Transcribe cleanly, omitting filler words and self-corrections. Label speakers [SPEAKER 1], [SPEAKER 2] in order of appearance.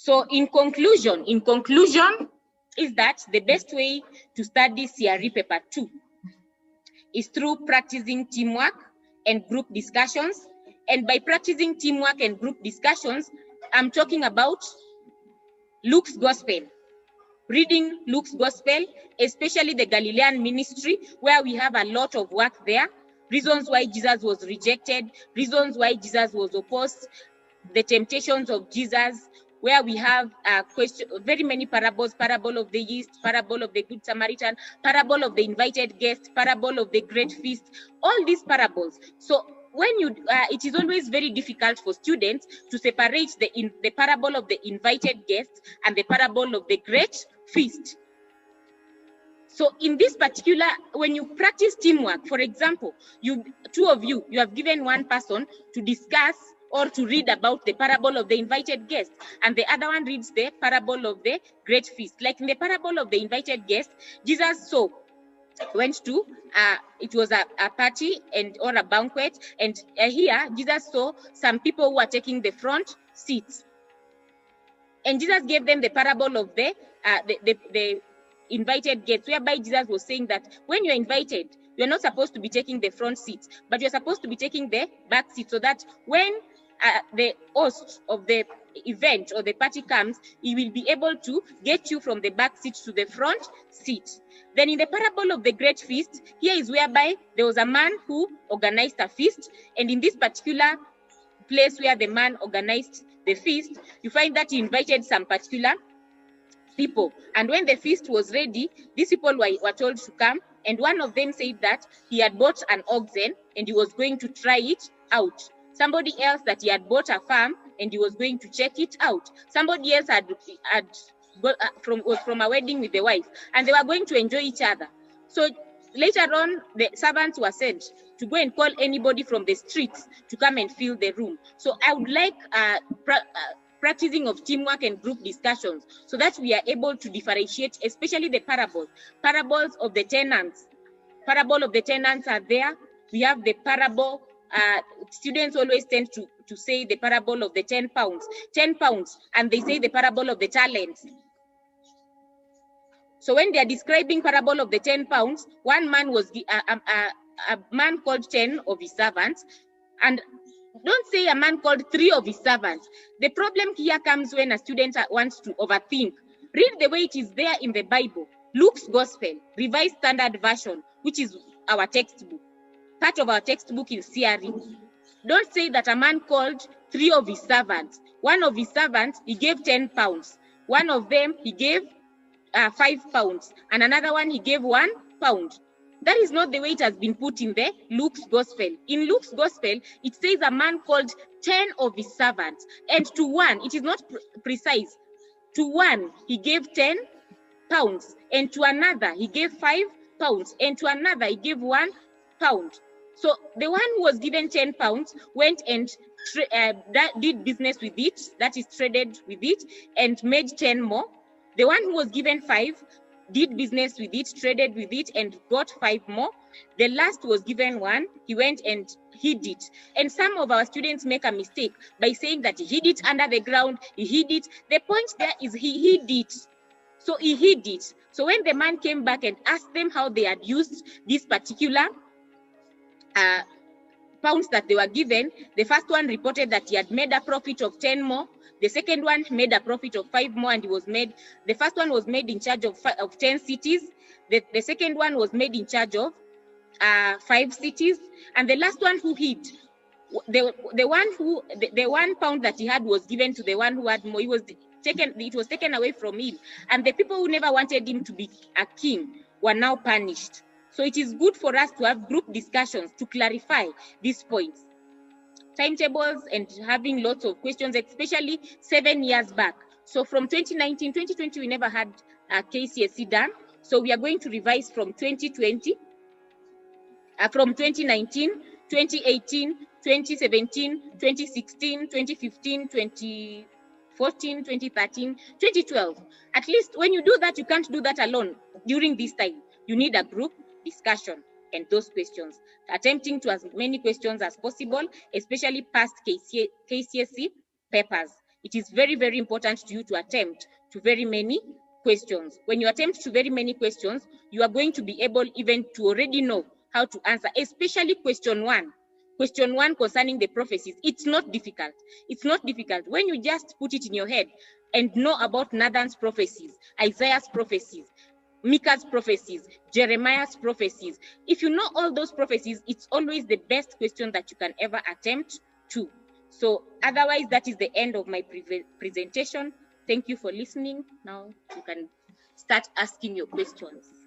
[SPEAKER 1] So in conclusion is that the best way to study C.R.E. paper 2 is through practicing teamwork and group discussions. And by practicing teamwork and group discussions, I'm talking about Luke's Gospel. Reading Luke's Gospel, especially the Galilean ministry, where we have a lot of work there. Reasons why Jesus was rejected, reasons why Jesus was opposed, the temptations of Jesus, where we have very many parables: parable of the yeast, parable of the Good Samaritan, parable of the invited guest, parable of the great feast, all these parables. So when you, it is always very difficult for students to separate the parable of the invited guest and the parable of the great feast. So in this particular, when you practice teamwork, for example, two of you have given one person to discuss or to read about the parable of the invited guest, and the other one reads the parable of the great feast. Like in the parable of the invited guest, Jesus went to, it was a party or a banquet, and here Jesus saw some people who are taking the front seats. And Jesus gave them the parable of the invited guests, whereby Jesus was saying that when you're invited, you're not supposed to be taking the front seat, but you're supposed to be taking the back seat, so that when the host of the event or the party comes, he will be able to get you from the back seat to the front seat. Then in the parable of the great feast, here is whereby there was a man who organized a feast, and in this particular place where the man organized the feast, you find that he invited some particular people. And when the feast was ready, these people were told to come, and one of them said that he had bought an oxen and he was going to try it out. Somebody else that he had bought a farm and he was going to check it out. Somebody else was from a wedding with the wife, and they were going to enjoy each other. So later on, the servants were sent to go and call anybody from the streets to come and fill the room. So I would like practicing of teamwork and group discussions, so that we are able to differentiate, especially the parables of the tenants. Parable of the tenants are there. We have the parable, students always tend to say the parable of the 10 pounds, and they say the parable of the talents. So when they are describing parable of the 10 pounds, one man was a man called 10 of his servants, and don't say a man called 3 of his servants. The problem here comes when a student wants to overthink. Read the way it is there in the Bible. Luke's Gospel, Revised Standard Version, which is our textbook, part of our textbook in C.R.E. Don't say that a man called 3 of his servants. One of his servants, he gave 10 pounds. One of them, he gave 5 pounds. And another one, he gave 1 pound. That is not the way it has been put in the Luke's Gospel. In Luke's Gospel, it says a man called 10 of his servants. And to one, it is not precise. To one, he gave 10 pounds. And to another, he gave 5 pounds. And to another, he gave 1 pound. So the one who was given 10 pounds went and did business with it, that is traded with it, and made 10 more. The one who was given 5 did business with it, traded with it, and got 5 more. The last was given 1, he went and hid it. And some of our students make a mistake by saying that he hid it under the ground, he hid it. The point there is he hid it. So he hid it. So when the man came back and asked them how they had used this particular pounds that they were given, the first one reported that he had made a profit of 10 more. The second one made a profit of 5 more, and the first one was made in charge of 10 cities. The second one was made in charge of 5 cities. And the last one who hid, the 1 pound that he had was given to the one who had more. It was taken away from him. And the people who never wanted him to be a king were now punished. So it is good for us to have group discussions to clarify these points. Timetables and having lots of questions, especially 7 years back. So from 2019, 2020, we never had a KCSE done. So we are going to revise from 2020, from 2019, 2018, 2017, 2016, 2015, 2014, 2013, 2012. At least when you do that, you can't do that alone during this time. You need a group discussion and those questions, attempting to as many questions as possible, especially past KCSE papers. it is very, very important to you to attempt to very many questions. When you attempt to very many questions, you are going to be able even to already know how to answer, especially question 1. Question 1 concerning the prophecies. It's not difficult. It's not difficult. When you just put it in your head and know about Nathan's prophecies, Isaiah's prophecies, Micah's prophecies, Jeremiah's prophecies. If you know all those prophecies, it's always the best question that you can ever attempt to. So otherwise, that is the end of my presentation. Thank you for listening. Now you can start asking your questions.